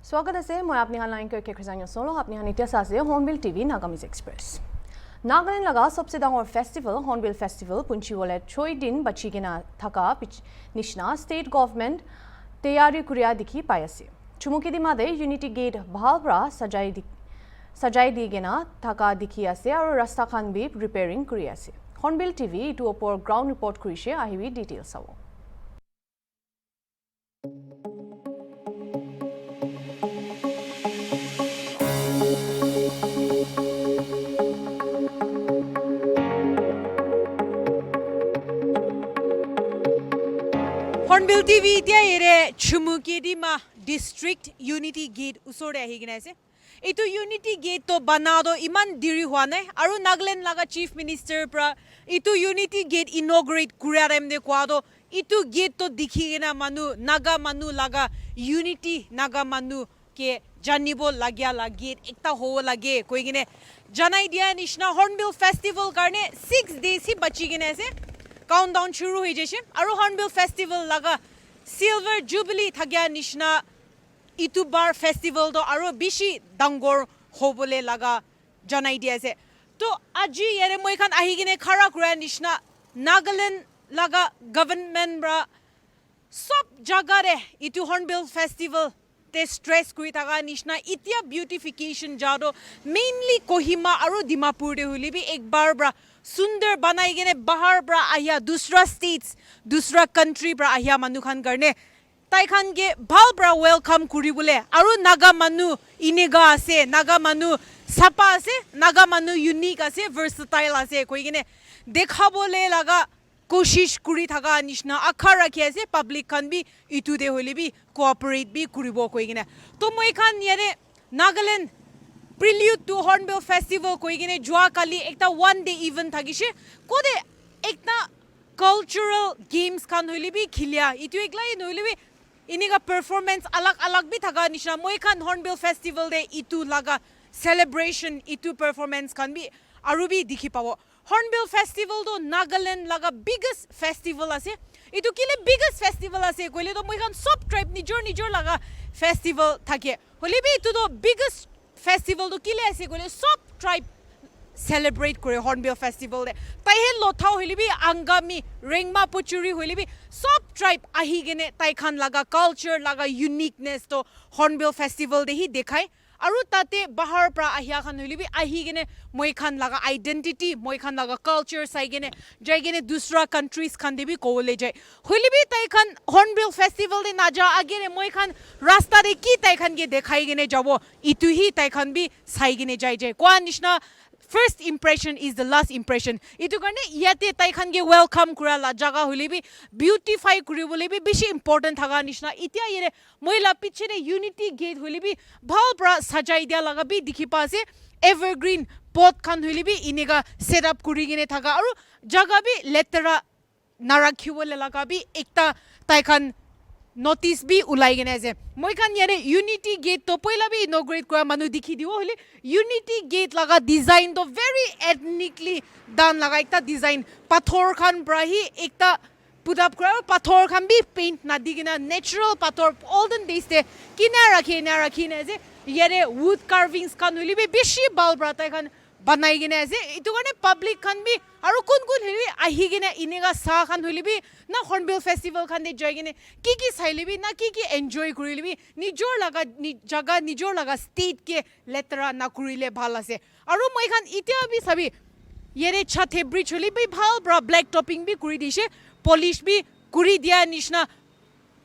स्वागत है मैं अपनी लाइन के खजानियों सोलो अपनी नित्य सासे Hornbill TV Nagamese express Nagaland लगा सबसे डांगर फेस्टिवल हॉर्नबिल फेस्टिवल पुंची वाले 6 दिन बची के ना थका निशना स्टेट गवर्नमेंट तैयारी कुरिया दिखी पायसे चुमुकी दिमादे यूनिटी गेट भालब्रा सजाई दी गेना थका दिखी आसे और रास्ता खान भी रिपेयरिंग कुरिया आसे हॉर्नबिल टीवी इटू ओपर ग्राउंड रिपोर्ट कुरिसे आहिबी डिटेल्स सावो Hornbill TV इतिया येरे चुमुकी दिमा डिस्ट्रिक्ट यूनिटी गेट उसोरे आही गिना से इतु यूनिटी गेट तो बना दो इमान दिरी हुआ नै आरु नागालैंड लगा चीफ मिनिस्टर प्रा इतु यूनिटी गेट इनॉग्रेट कुरिया रेम दे क्वा दो इतु गेट तो दिखी गिना मानु नागा मानु लगा यूनिटी नागा मानु के जानिबो लाग्या ला गेट एकता हो लागे कोई गिने जनाई दिया निशना हॉर्नबिल फेस्टिवल करने 6 डेज ही बची गिने से काउंटडाउन शुरू हो जैसे और हॉर्नबिल फेस्टिवल लगा सिल्वर जुबली थग्या निशना इतु बार फेस्टिवल तो और बिशी डांगोर हो बोले लगा जनाई दिया से तो आज ये मैं खान आही गिने खरा कुरा निशना नागालैंड लगा गवर्नमेंट ब्रा सब जगह रे इतु हॉर्नबिल फेस्टिवल ते स्ट्रेस कुई थगा निशना इतिया ब्यूटिफिकेशन जादो मेनली कोहिमा और दिमापुर दे हुली भी एक बार ब्रा सुंदर बनाई गने बाहर ब्रा आया दूसरा स्टेट्स दूसरा कंट्री ब्रा आया मनु खान करने ताई खान के भाल ब्रा वेलकम कुरी बोले आरु नागा मनु इनेगा आसे नागा मनु सपा आसे नागा मनु यूनिक आसे वर्सटाइल आसे कोई गने देखा बोले लगा कोशिश कुरी थगा निशना आखा रखे ऐसे पब्लिक खान भी इतु दे होली भी कोऑपरेट भी कुरीबो कोई गने तो मैं खान यारे Nagaland Prelude to Hornbill Festival कोई गने जुआ काली एक ता 1 day event था किसे कोडे एक ता cultural games खान होली भी खिलिया इतु एक लाई होली भी इन्हीं का performance अलग अलग भी थगा निशा मोई खान Hornbill Festival दे इतु लगा celebration इतु performance खान भी आरु भी दिखी पावो Hornbill Festival तो नागालैंड लगा biggest festival आसे इतु किले biggest festival आसे कोई ले तो मोई खान सब tribe निजोर लगा festival थाके होली भी इतु तो biggest फेस्टिवल तो किले ऐसे कोले सब ट्राइब सेलिब्रेट करे हॉर्नबिल फेस्टिवल दे ताई हे लोथाव होली भी आंगामी रेंगमा पुचुरी होली भी सब ट्राइब आही गने ताई खान लगा कल्चर लगा यूनिकनेस तो हॉर्नबिल फेस्टिवल दे ही देखाय आरु ताते बाहर प्रा आहिया खान होली भी आही गने मोय खान लगा आइडेंटिटी मोय खान लगा कल्चर साइ गने जाय गने दूसरा कंट्रीज खान दे भी कोले जाय होली भी ताई खान हॉर्नबिल फेस्टिवल दे ना जा आगे रे मोय खान रास्ता दे की ताई खान के देखाई गने जाबो इतु ही ताई खान भी साइ गने जाय कोआ निशना First impression is the last impression. इतु करने याते ताई खान के welcome कुरा ला जगह होली भी beautify कुरी बोले भी बेशी important थगा निशना इतिया ये मोइला पीछे ने unity gate होली भी भाव प्रा सजाई दिया लगा भी दिखी पासे evergreen pot खान होली भी इनेगा setup कुरी गिने थगा और जगह भी लेतरा नाराखी बोले लगा भी एकता ताई खान नोटिस भी उलाई गने ऐसे मोई खान यारे यूनिटी गेट तो पहिला भी इनॉग्रेट करा मानु दिखी दियो होले यूनिटी गेट लगा डिजाइन तो वेरी एथनिकली डन लगा एकता डिजाइन पत्थर खान ब्राही एकता पुदाप करा पत्थर खान भी पेंट ना दिगिना नेचुरल पत्थर ओल्डन डेज ते किना रखी ने ऐसे यारे वुड कार्विंग्स खान होली भी बेशी बाल ब्राता खान बनाई गने ऐसे इतु गने पब्लिक खान भी आरो कुन हेली आही गने इनेगा सा खान होली भी ना हॉर्नबिल फेस्टिवल खान दे जाय गने की साइली भी ना की एन्जॉय करिली भी निजोर लगा जगह निजोर लगा स्टेट के लेतरा ना करिले ভাল আছে आरो মই खान इतिया भी सभी येरे छथे ब्रिज होली भी ভাল ब्रा ब्लैक टॉपिंग भी करि दिसे पॉलिश भी करि दिया निशना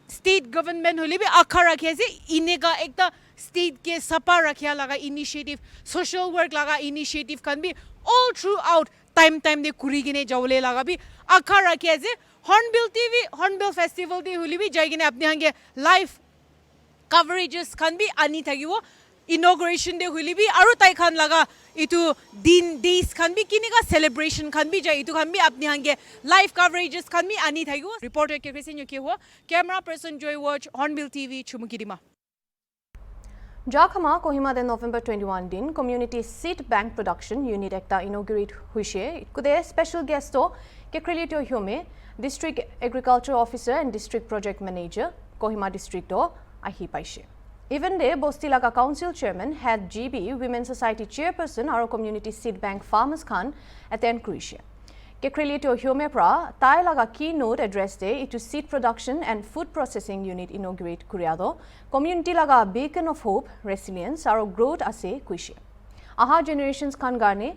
स्टेट गवर्नमेंट होली भी आखा रखे से इनेगा एकता स्टेट के सपा रखिया लगा इनिशिएटिव सोशल वर्क लगा इनिशिएटिव खान भी ऑल थ्रू आउट टाइम दे कुरी गिने जावले लगा भी आखा रखिया से हॉर्नबिल टीवी हॉर्नबिल फेस्टिवल दे होली भी जाय गिने अपने हंगे लाइव कवरेजेस खान भी आनी थागिवो इनॉग्रेशन दे होली भी आरो ताई खान लगा इतु दिन डेज खान भी किनेगा सेलिब्रेशन खान भी जाय इतु खान भी अपने हंगे लाइव कवरेजेस खान भी आनी थागिवो रिपोर्टर के क्रिस्टियन यो के हुआ camera person Joy watch Hornbill TV Chumukedima Jakhama Kohima दे नवंबर 21 दिन community seed bank production unit एकता इनॉग्रेट हुइसे कुदे स्पेशल गेस्टो के क्रेडिट ह्योमे district agriculture officer and district project manager Kohima district आही पाइसे Even de Bosti Laga Council Chairman had GB Women's Society Chairperson aro Community Seed Bank Farmers Khan attend Croatia. Kekreli to Hyome pra tai laga keynote address de itu seed production and food processing unit inaugurate kuriado community laga beacon of hope, resilience aro growth ase kuishe. Aha generations khan garne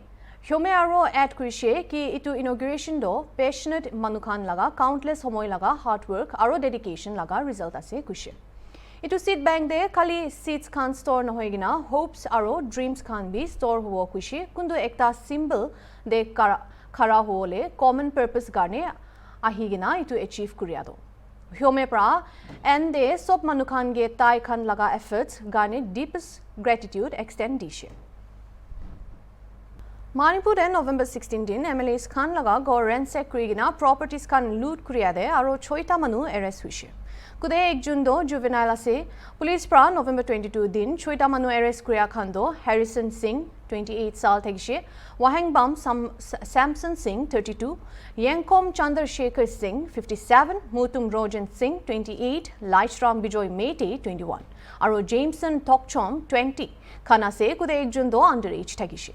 Hyome aro at kuishe ki itu inauguration do passionate manukhan laga countless homoy laga hard work aro dedication laga result ase kuishe. Itu seed bank de kali seeds khan store nahoigina hopes aro dreams khan bi store huo kuishe kundu ekta symbol de khara hole common purpose garne ahigina itu achieve kuriado. Hyome pra and de sob manukhan ge tai khan laga efforts garne deepest gratitude extend dishe. Manipur de November 16 din MLAs khan laga go ransack kurigina properties khan loot kuriade aro choita manu arrest huishe. Kude ek June do juvenile ase police pra November 22 din choita manu arrest kuriya khan do Harrison Singh 28 saal thegishe Wahang Bam Samson Singh 32 Yankom Chandrasekhar Singh 57 Mutum Rojan Singh 28 Laishram Bijoy Mete 21 aro Jameson Tokchom 20 khana se kude ek June do underage thegishe.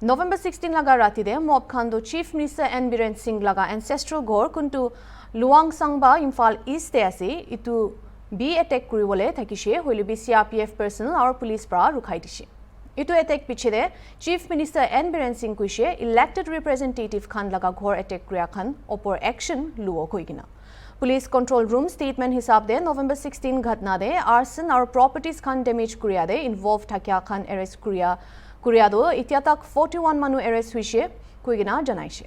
November 16 laga rati de mob khan do Chief Minister N Biren Singh laga ancestral gor kuntu Luang Sangba Imphal East te ase itu B attack kuribole thakishe hoilibi CRPF personnel aro police pra rukhai dishe. Itu attack piche de Chief Minister N Biren Singh kuishe elected representative khan laga ghor attack kriya khan opor action luo koigina. Police control room statement hisab de November 16 ghatna de arson aro properties khan damage kuriya de involved thakya khan arrest kuriya do itya tak 41 manu arrest huishe koigina janaishe.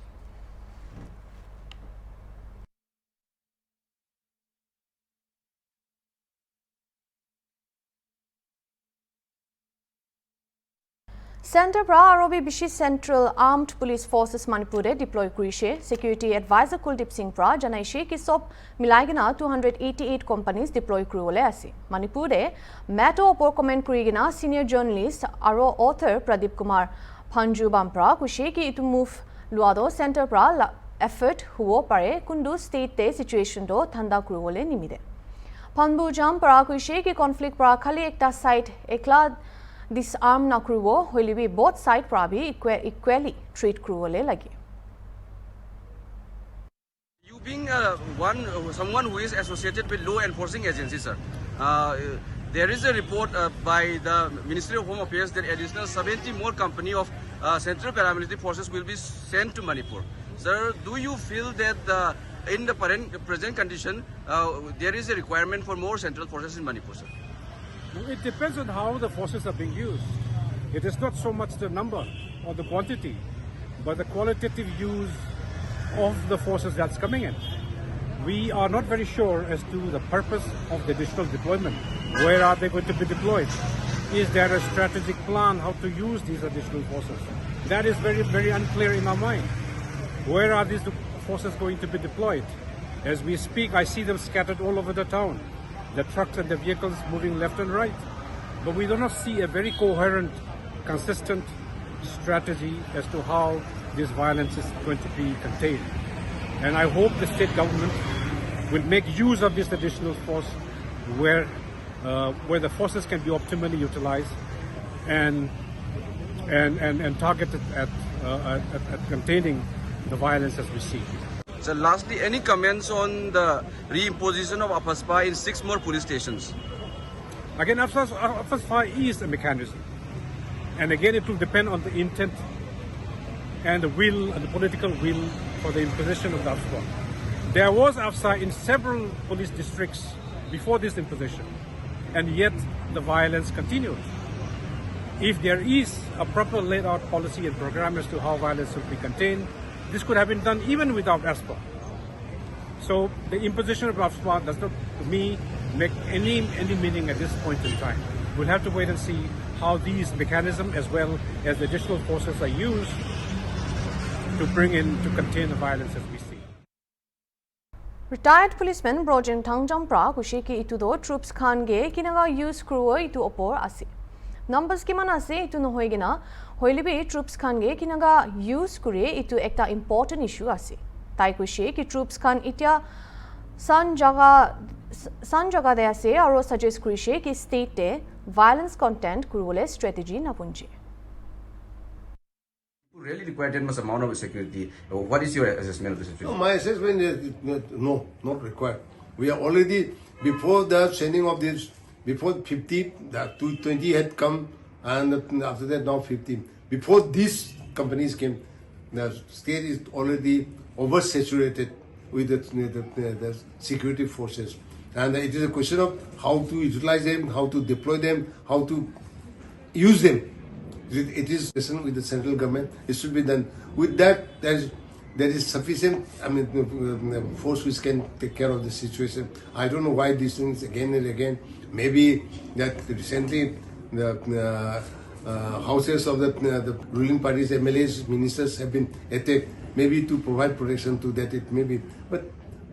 Center pra Arobi Bishi Central Armed Police Forces Manipur de deploy kurishe Security Advisor Kuldeep Singh pra janaishe ki sob milaigina 288 companies deploy kurole ase. Manipur de matter opor comment kurigina senior journalist aro author Pradeep Kumar Panju Bampra kushe ki itu move luado center pra effort huo pare kundu state te situation do thanda kurole nimide. Panbu Jam pra kushe ki conflict pra khali ekta side ekla disarm na kruwo hoilibi both side prabi equally treat kruwole lagi. You being someone who is associated with law enforcing agencies, sir, there is a report by the Ministry of Home Affairs that additional 70 more company of Central Paramilitary Forces will be sent to Manipur. Sir, do you feel that in the present condition there is a requirement for more central forces in Manipur, sir? It depends on how the forces are being used. It is not so much the number or the quantity, but the qualitative use of the forces that's coming in. We are not very sure as to the purpose of the additional deployment. Where are they going to be deployed? Is there a strategic plan how to use these additional forces? That is very, very unclear in our mind. Where are these forces going to be deployed? As we speak, I see them scattered all over the town. The trucks and the vehicles moving left and right. But we do not see a very coherent, consistent strategy as to how this violence is going to be contained. And I hope the state government will make use of this additional force where the forces can be optimally utilized and targeted at containing the violence as we see. So lastly, any comments on the reimposition of AFASPA in 6 more police stations? Again, AFASPA is a mechanism. And again, it will depend on the intent and the will and the political will for the imposition of the AFSPA. There was AFSA in several police districts before this imposition, and yet the violence continued. If there is a proper laid out policy and program as to how violence will be contained, this could have been done even without AFSPA. So the imposition of AFSPA does not, to me, make any meaning at this point in time. We'll have to wait and see how these mechanisms as well as the additional forces are used to contain the violence as we see. Retired policeman Brojen Tangjam pra kushi ki itu do troops khan ge kinaga use crew itu opor ase. Numbers kiman ase itu no hoigina hoilibi troops khan ge kinaga use kure itu ekta important issue ase. Tai kushi ki troops khan itya san jaga san jaga de ase aro suggest kurise ki state te violence content kuribole strategy na punje. Really require that much amount of security. What is your assessment of the situation? No, my assessment is no, not required. We are already, before the sending of this, before 50, the 20 had come, and after that now 50. Before these companies came, the state is already oversaturated with the security forces. And it is a question of how to utilize them, how to deploy them, how to use them. It is with the central government. It should be done. With that, there is sufficient force which can take care of the situation. I don't know why these things again and again. Maybe that recently the houses of the ruling parties, MLAs, ministers have been attacked. Maybe to provide protection to that, it may be. But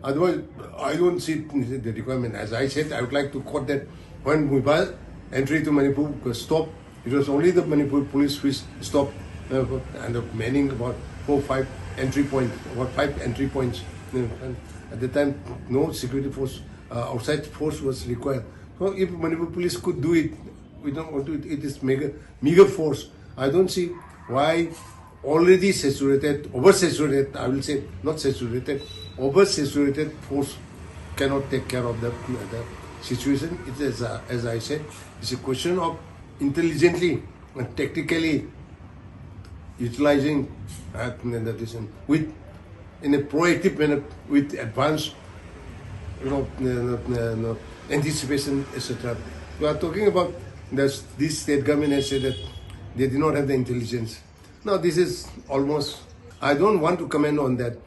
otherwise, I don't see the requirement. As I said, I would like to quote that when Imphal entry to Manipur was stopped, it was only the Manipur police which stopped and the manning about 4 or 5 entry points, about 5 entry points. And at the time, no security force, outside force was required. So if Manipur police could do it, we don't want to. It is meager force. I don't see why already saturated, oversaturated. I will say not saturated, oversaturated force cannot take care of the situation. It is, as I said, it's a question of intelligently and tactically utilizing with in a proactive manner with advanced anticipation, etc. We are talking about this state government has said that they do not have the intelligence. Now this is almost, I don't want to comment on that.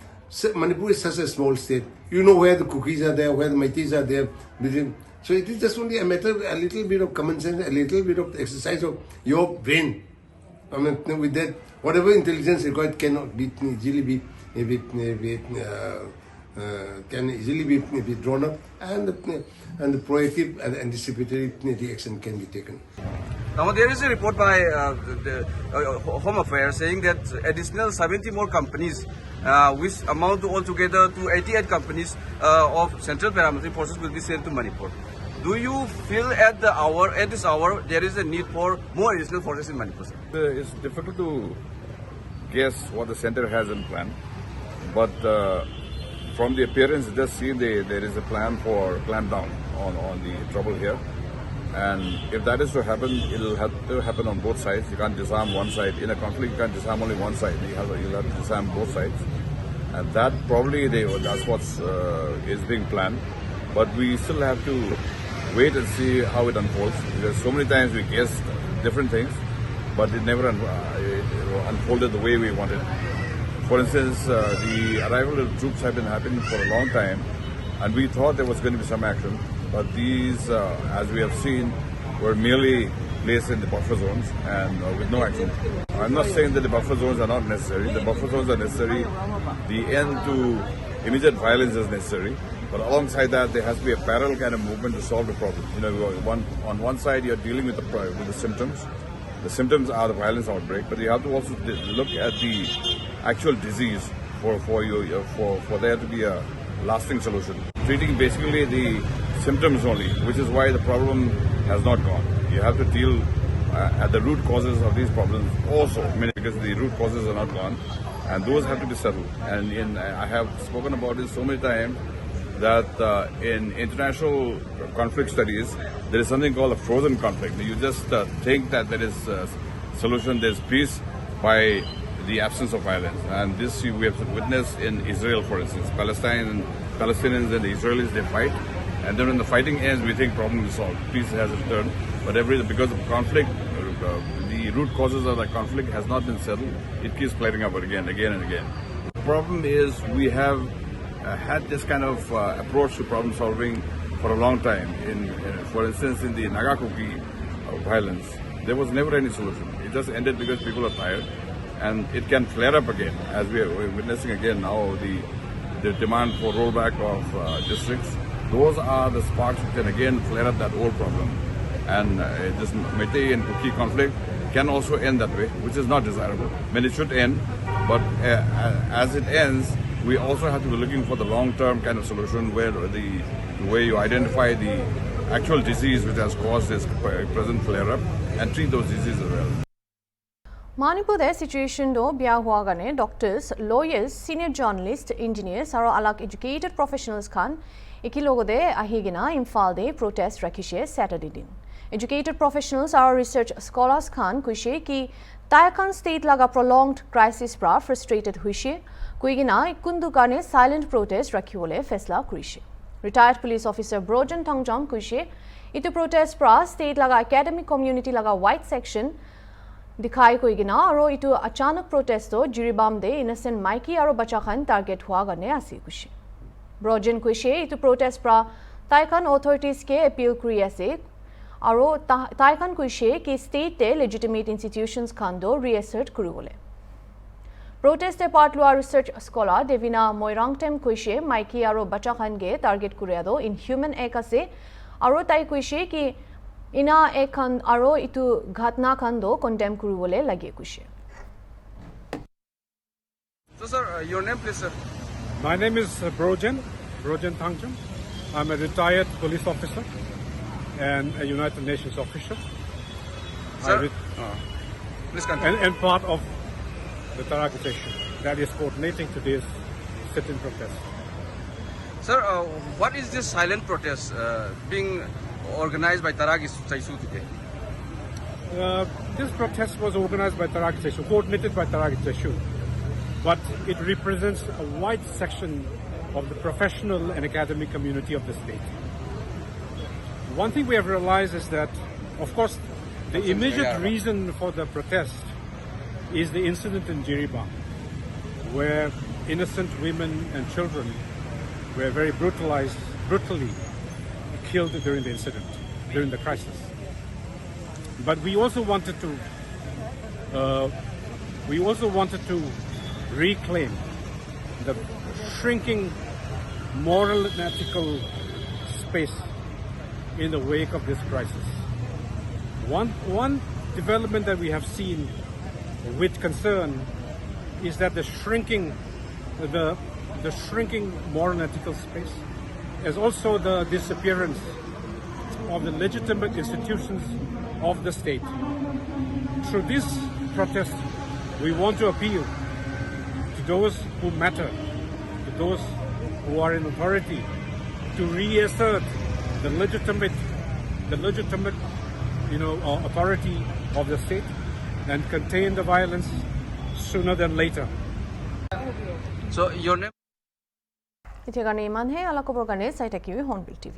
Manipur is such a small state. You know where the cookies are there, where the Maitis are there. So it is just only a matter, a little bit of common sense, a little bit of exercise of your brain. I mean, with that, whatever intelligence required cannot easily be drawn up, and the proactive and anticipatory action can be taken. Now there is a report by the Home Affairs saying that additional 70 more companies, which amount to altogether to 88 companies of Central Paramilitary Forces, will be sent to Manipur. Do you feel at this hour, there is a need for more additional forces in Manipur? It's difficult to guess what the center has in plan, but from the appearance, it does seem there is a plan for clamp down on the trouble here. And if that is to happen, it will have to happen on both sides. You can't disarm one side. In a conflict, you can't disarm only one side. You'll have to disarm both sides. And that probably that's what is being planned. But we still have to wait and see how it unfolds. Because so many times we guessed different things, but it never unfolded the way we wanted. For instance, the arrival of troops have been happening for a long time, and we thought there was going to be some action. But these, as we have seen, were merely placed in the buffer zones and with no action. I'm not saying that the buffer zones are not necessary. The buffer zones are necessary. The end to immediate violence is necessary. But alongside that, there has to be a parallel kind of movement to solve the problem. You know, on one side, you're dealing with the symptoms. The symptoms are the violence outbreak, but you have to also look at the actual disease for there to be a lasting solution. Treating basically the symptoms only, which is why the problem has not gone. You have to deal at the root causes of these problems also, because the root causes are not gone, and those have to be settled. And I have spoken about this so many times that in international conflict studies, there is something called a frozen conflict. You just think that there is a solution, there is peace by the absence of violence. And this we have witnessed in Israel, for instance. Palestinians and the Israelis, they fight. And then when the fighting ends, we think problem is solved. Peace has returned. But because of conflict, the root causes of that conflict has not been settled. It keeps flaring up again and again. The problem is we have had this kind of approach to problem solving for a long time. For instance, in the Naga-Kuki violence, there was never any solution. It just ended because people are tired. And it can flare up again, as we're witnessing again now, the demand for rollback of districts. Those are the sparks which can again flare up that old problem. And this Meitei and Kuki conflict can also end that way, which is not desirable. I mean, it should end, but as it ends, we also have to be looking for the long-term kind of solution where the where you identify the actual disease which has caused this present flare-up and treat those diseases well. Manipur the situation do bia hua gane doctors, lawyers, senior journalists, engineers aro alak educated professionals khan ikilogo de ahigina Imphal de protest rakhishe Saturday din. Educated professionals aro research scholars khan kuishe ki Taikan state laga prolonged crisis pra frustrated huishe kuigina ikundu kane silent protest rakhiole fesla kurishe. Retired police officer Brojan Tangjam kuishe itu protest pra state laga academic community laga white section dikhai kuigina aro itu achanak protest to Jiribam de innocent Mikey aro bacha khan target hua gane ase kuishe. Brojan kuishe itu protest pra Taikan authorities ke appeal kuri ase aro Taikan kuishe ki state te legitimate institutions khando reassert kuribole. Protest part lua research scholar Devina Moirangtem kuishe Mikey aro bacha khan ge target kuriado inhuman ek ase aro tai kuishe ki ina ek khan aro itu ghatna khando condemn kuribole lage kuishe. So sir, your name please sir. My name is Brojan Tangjam. I'm a retired police officer and a United Nations official. Sir, please continue. And part of the Tarak session that is coordinating today's sit-in protest. Sir, what is this silent protest being organized by Tarak Saisu today? This protest was organized by Tarak Seshu, coordinated by Tarak Seshu, but it represents a wide section of the professional and academic community of the state. One thing we have realized is that, of course, the immediate reason for the protest is the incident in Jiribam, where innocent women and children were very brutally killed during the incident, during the crisis. But we also wanted to reclaim the shrinking moral and ethical space in the wake of this crisis. One development that we have seen with concern is that the shrinking moral and ethical space is also the disappearance of the legitimate institutions of the state. Through this protest, we want to appeal to those who matter, to those who are in authority, to reassert the legitimate authority of the state and contain the violence sooner than later. So your name? Ithegane iman he ala kobor gane saita kiwi Hornbill TV.